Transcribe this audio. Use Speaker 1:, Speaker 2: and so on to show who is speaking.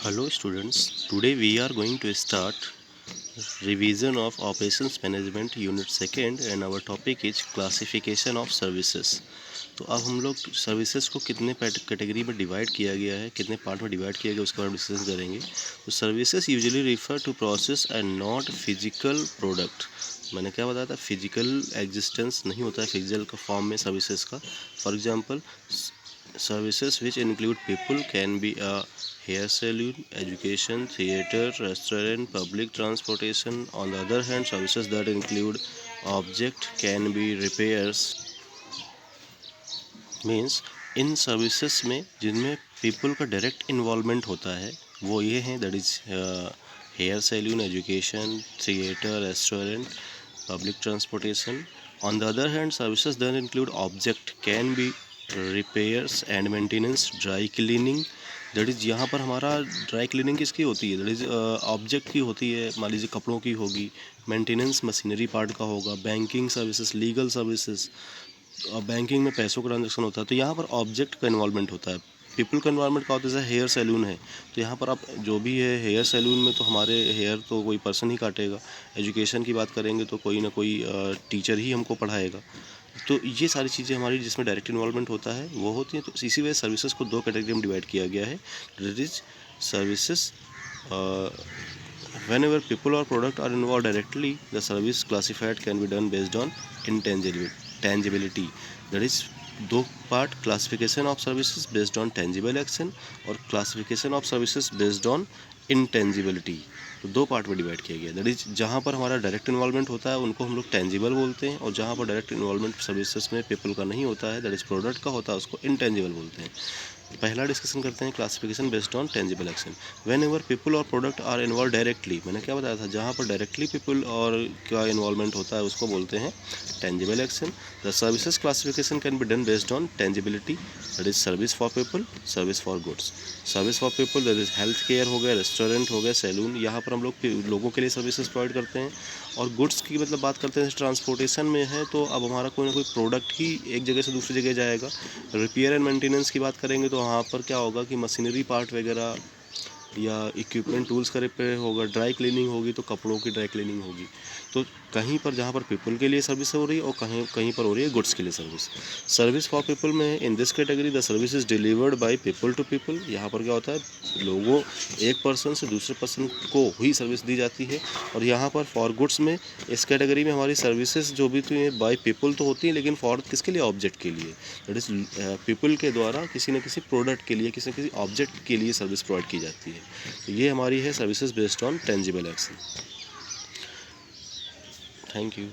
Speaker 1: Hello students, today we are going to start revision of operations management unit 2nd and our topic is classification of services। तो अब हम लोग services को कितने category में divide किया गया है, कितने पार्ट में डिवाइड किया गया उसके बारे में डिस्कशन करेंगे। तो services usually refer to process and not physical product. मैंने क्या बताया था, फिजिकल एग्जिस्टेंस नहीं होता है फिजिकल का फॉर्म में सर्विसेज का। For example services which include people can be a hair salon, education, theater, restaurant, public transportation. On the other hand, services that include object can be repairs, means in services में जिनमें people का direct involvement होता है वो ये हैं, that is hair salon, education, theatre, restaurant, public transportation. On the other hand services that include object can be repairs and maintenance, dry cleaning, that is यहाँ पर हमारा ड्राई क्लीनिंग किसकी होती है, दैट इज़ ऑब्जेक्ट की होती है, मान लीजिए कपड़ों की होगी। मेंटेनेंस मशीनरी पार्ट का होगा। Banking services, legal services, banking में पैसों का ट्रांजेक्शन होता है तो यहाँ पर ऑब्जेक्ट का इन्वॉल्वमेंट होता है। पीपल का इन्वॉल्वमेंट का होता है, जैसे हेयर सैलून है तो यहाँ पर आप जो भी है हेयर सैलून में तो हमारे हेयर तो कोई पर्सन ही काटेगा। एजुकेशन की बात करेंगे तो कोई ना कोई टीचर ही हमको पढ़ाएगा। तो ये सारी चीज़ें हमारी जिसमें डायरेक्ट इन्वॉल्वमेंट होता है वो होती हैं। तो इसी वजह सर्विसेज को दो कैटेगरी में डिवाइड किया गया है। That is services whenever people or product are involved directly, the service classified can be done based on tangibility, that is दो part, classification of services based on tangible action और classification of services based on intangibility. तो दो part में divide किया गया। That is जहाँ पर हमारा डायरेक्ट इन्वॉल्वमेंट होता है उनको हम लोग टेंजिबल बोलते हैं और जहाँ पर डायरेक्ट इन्वॉल्वमेंट सर्विसेज में पीपल का नहीं होता है, दैट इज प्रोडक्ट का होता है, उसको इनटेंजिबल बोलते हैं। पहला डिस्कशन करते हैं classification based on tangible action. When ever people और प्रोडक्ट आर इन्वॉल्व डायरेक्टली, मैंने क्या बताया था, जहाँ पर डायरेक्टली पीपल और का इन्वॉल्वमेंट होता है उसको बोलते हैं tangible action. The services classification can be done based on tangibility, that is service for people, service for goods. Service for people that is health care हो गया, रेस्टोरेंट हो गया, सैलून, यहाँ पर हम लोग लोगों के लिए सर्विसेज प्रोवाइड करते हैं। और गुड्स की मतलब बात करते हैं, ट्रांसपोर्टेशन में है तो अब हमारा कोई ना कोई प्रोडक्ट ही एक जगह से दूसरी जगह जाएगा। रिपेयर एंड मेंटेनेंस की बात करेंगे तो वहाँ पर क्या होगा कि मशीनरी पार्ट वगैरह या इक्विपमेंट टूल्स का रिपेयर होगा। ड्राई क्लीनिंग होगी तो कपड़ों की ड्राई क्लीनिंग होगी। तो कहीं पर जहाँ पर पीपल के लिए सर्विस हो रही है और कहीं कहीं पर हो रही है गुड्स के लिए सर्विस। सर्विस फॉर पीपल में in this category the service is delivered by people to people. यहाँ पर क्या होता है, लोगों एक पर्सन से दूसरे पर्सन को ही सर्विस दी जाती है। और यहाँ पर फॉर गुड्स में इस कैटेगरी में हमारी सर्विसेज जो भी तो बाय पीपल तो होती हैं लेकिन फॉर किसके लिए, ऑब्जेक्ट के लिए। दैट इज पीपल के द्वारा किसी न किसी प्रोडक्ट के लिए, किसी न किसी ऑब्जेक्ट के लिए सर्विस प्रोवाइड की जाती है। तो ये हमारी है services based on tangible action. Thank you.